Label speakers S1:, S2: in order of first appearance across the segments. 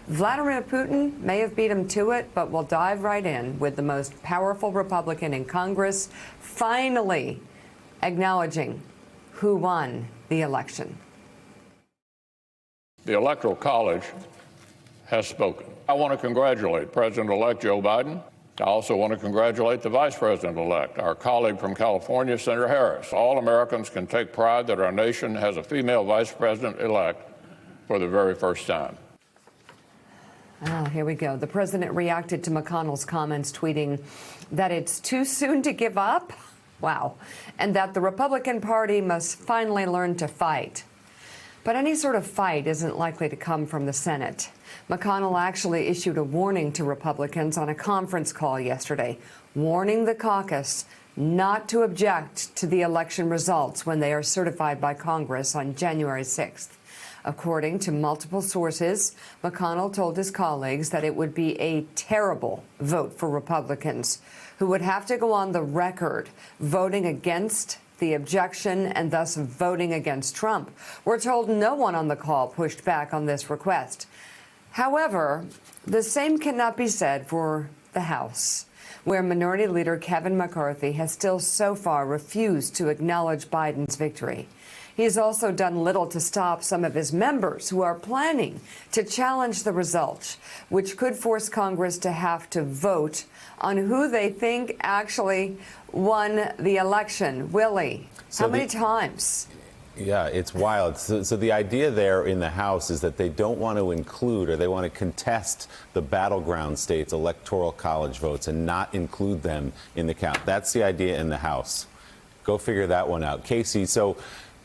S1: Vladimir Putin may have beat him to it, but we'll dive right in with the most powerful Republican in Congress finally acknowledging who won the election.
S2: The Electoral College has spoken. I want to congratulate President-elect Joe Biden. I also want to congratulate the Vice President-elect, our colleague from California, Senator Harris. All Americans can take pride that our nation has a female Vice President-elect for the very first time.
S1: Oh, here we go. The president reacted to McConnell's comments, tweeting that it's too soon to give up. Wow. And that the Republican Party must finally learn to fight. But any sort of fight isn't likely to come from the Senate. McConnell actually issued a warning to Republicans on a conference call yesterday, warning the caucus not to object to the election results when they are certified by Congress on January 6th. According to multiple sources, McConnell told his colleagues that it would be a terrible vote for Republicans, who would have to go on the record voting against the objection and thus voting against Trump. We're told no one on the call pushed back on this request. However, the same cannot be said for the House, where Minority Leader Kevin McCarthy has still so far refused to acknowledge Biden's victory. He's also done little to stop some of his members who are planning to challenge the results, which could force Congress to have to vote on who they think actually won the election. Willie, how many times?
S3: Yeah, it's wild. So the idea there in the House is that they don't want to include, or they want to contest, the battleground states' electoral college votes and not include them in the count. That's the idea in the House. Go figure that one out. Casey, so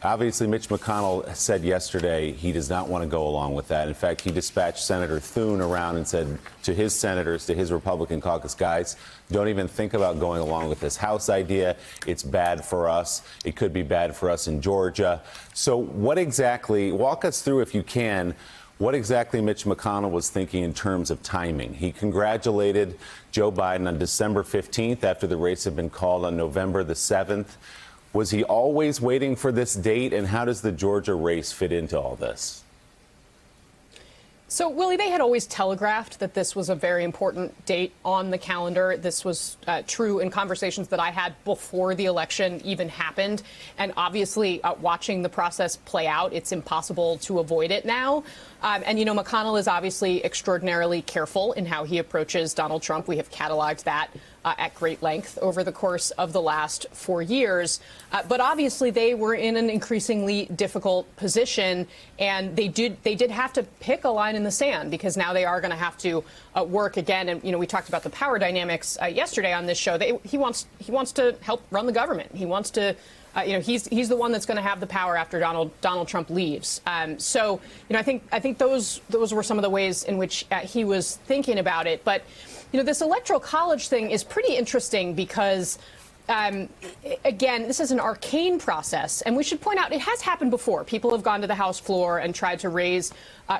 S3: obviously, Mitch McConnell said yesterday he does not want to go along with that. In fact, he dispatched Senator Thune around and said to his senators, to his Republican caucus, guys, don't even think about going along with this House idea. It's bad for us. It could be bad for us in Georgia. So what exactly, walk us through, if you can, what exactly Mitch McConnell was thinking in terms of timing. He congratulated Joe Biden on December 15th after the race had been called on November the 7th. Was he always waiting for this date, and how does the Georgia race fit into all this?
S4: So, Willie, they had always telegraphed that this was a very important date on the calendar. This was true in conversations that I had before the election even happened. And obviously, watching the process play out, it's impossible to avoid it now. And, you know, McConnell is obviously extraordinarily careful in how he approaches Donald Trump. We have cataloged that at great length over the course of the last 4 years. But obviously, they were in an increasingly difficult position, and they did have to pick a line in the sand, because now they are going to have to work again. And, you know, we talked about the power dynamics yesterday on this show. He wants to help run the government. He wants to. You know, he's the one that's going to have the power after Donald Trump leaves. So, you know, I think those were some of the ways in which he was thinking about it. But, you know, this electoral college thing is pretty interesting because, again, this is an arcane process. And we should point out it has happened before. People have gone to the House floor and tried to raise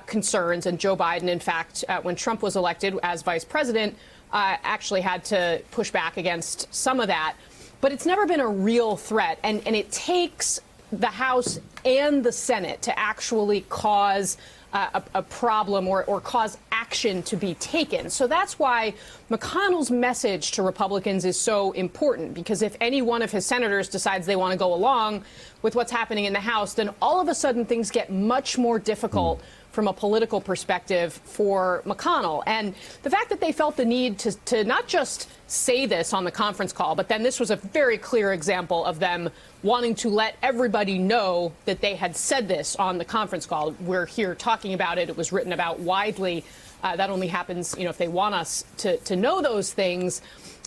S4: concerns. And Joe Biden, in fact, when Trump was elected as vice president, actually had to push back against some of that. But it's never been a real threat, and it takes the House and the Senate to actually cause a problem or cause action to be taken. So that's why McConnell's message to Republicans is so important, because if any one of his senators decides they want to go along with what's happening in the House, then all of a sudden things get much more difficult from a political perspective for McConnell. And the fact that they felt the need to not just say this on the conference call, but then this was a very clear example of them wanting to let everybody know that they had said this on the conference call. We're here talking about it. It was written about widely. That only happens, you know, if they want us to know those things.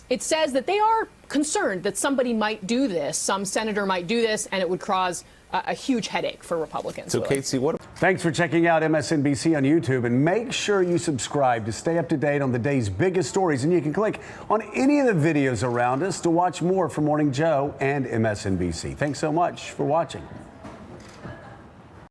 S4: It says that they are concerned that somebody might do this, some senator might do this, and it would cause a huge headache for Republicans.
S3: So, Casey,
S5: Thanks for checking out MSNBC on YouTube, and make sure you subscribe to stay up to date on the day's biggest stories. And you can click on any of the videos around us to watch more from Morning Joe and MSNBC. Thanks so much for watching.